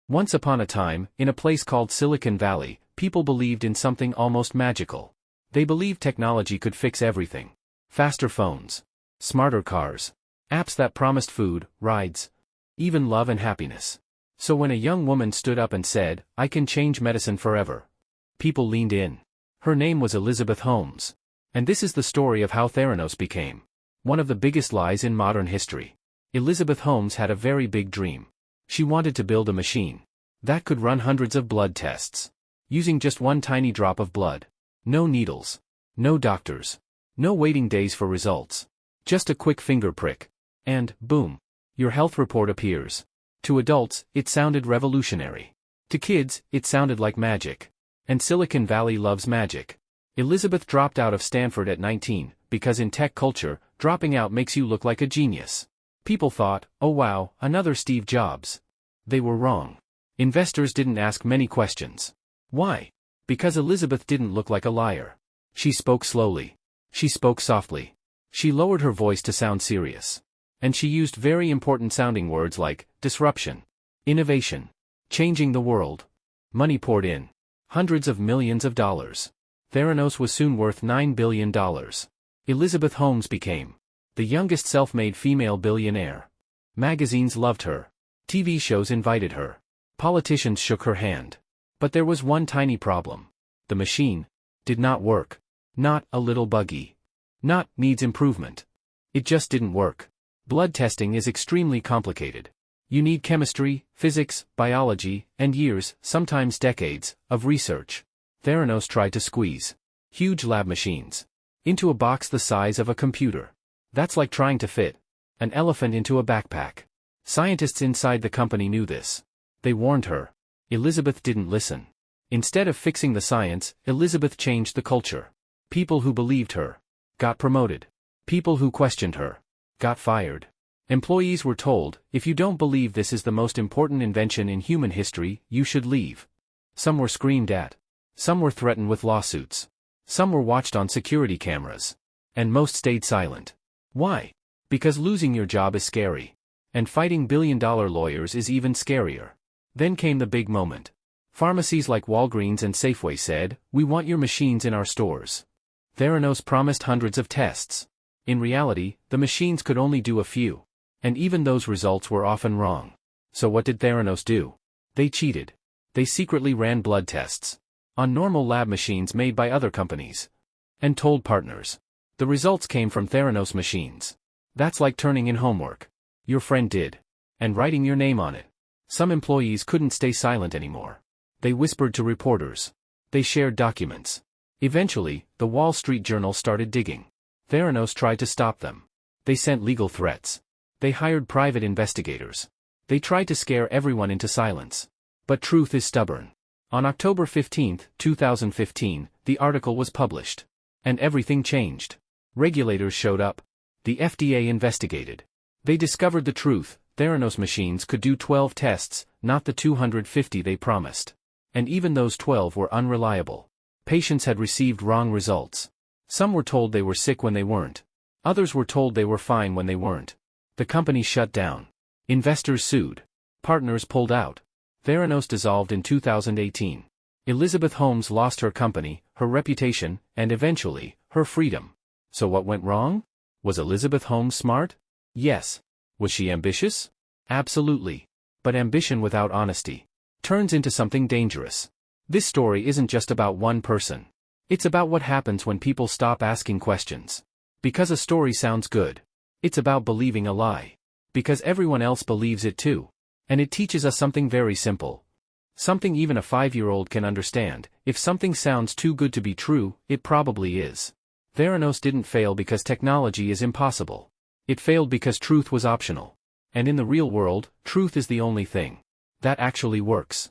Once upon a time, in a place called Silicon Valley, people believed in something almost magical. They believed technology could fix everything. Faster phones, smarter cars, apps that promised food, rides, even love and happiness. So when a young woman stood up and said, "I can change medicine forever," people leaned in. Her name was Elizabeth Holmes. And this is the story of how Theranos became one of the biggest lies in modern history. Elizabeth Holmes had a very big dream. She wanted to build a machine that could run hundreds of blood tests, using just one tiny drop of blood. No needles, no doctors, no waiting days for results. Just a quick finger prick. And, boom, your health report appears. To adults, it sounded revolutionary. To kids, it sounded like magic. And Silicon Valley loves magic. Elizabeth dropped out of Stanford at 19, because in tech culture, dropping out makes you look like a genius. People thought, oh wow, another Steve Jobs. They were wrong. Investors didn't ask many questions. Why? Because Elizabeth didn't look like a liar. She spoke slowly. She spoke softly. She lowered her voice to sound serious. And she used very important sounding words like disruption, innovation, changing the world. Money poured in. Hundreds of millions of dollars. Theranos was soon worth $9 billion. Elizabeth Holmes became the youngest self-made female billionaire. Magazines loved her. TV shows invited her. Politicians shook her hand. But there was one tiny problem. The machine did not work. Not a little buggy. Not needs improvement. It just didn't work. Blood testing is extremely complicated. You need chemistry, physics, biology, and years, sometimes decades, of research. Theranos tried to squeeze huge lab machines into a box the size of a computer. That's like trying to fit an elephant into a backpack. Scientists inside the company knew this. They warned her. Elizabeth didn't listen. Instead of fixing the science, Elizabeth changed the culture. People who believed her got promoted. People who questioned her got fired. Employees were told, if you don't believe this is the most important invention in human history, you should leave. Some were screamed at. Some were threatened with lawsuits. Some were watched on security cameras. And most stayed silent. Why? Because losing your job is scary. And fighting billion-dollar lawyers is even scarier. Then came the big moment. Pharmacies like Walgreens and Safeway said, "We want your machines in our stores." Theranos promised hundreds of tests. In reality, the machines could only do a few. And even those results were often wrong. So what did Theranos do? They cheated. They secretly ran blood tests on normal lab machines made by other companies. And told partners. The results came from Theranos machines. That's like turning in homework. Your friend did. And writing your name on it. Some employees couldn't stay silent anymore. They whispered to reporters. They shared documents. Eventually, the Wall Street Journal started digging. Theranos tried to stop them. They sent legal threats. They hired private investigators. They tried to scare everyone into silence. But truth is stubborn. On October 15, 2015, the article was published. And everything changed. Regulators showed up. The FDA investigated. They discovered the truth. Theranos machines could do 12 tests, not the 250 they promised. And even those 12 were unreliable. Patients had received wrong results. Some were told they were sick when they weren't. Others were told they were fine when they weren't. The company shut down. Investors sued. Partners pulled out. Theranos dissolved in 2018. Elizabeth Holmes lost her company, her reputation, and eventually, her freedom. So what went wrong? Was Elizabeth Holmes smart? Yes. Was she ambitious? Absolutely. But ambition without honesty turns into something dangerous. This story isn't just about one person. It's about what happens when people stop asking questions. Because a story sounds good. It's about believing a lie. Because everyone else believes it too. And it teaches us something very simple. Something even a 5-year-old can understand. If something sounds too good to be true, it probably is. Theranos didn't fail because technology is impossible. It failed because truth was optional. And in the real world, truth is the only thing that actually works.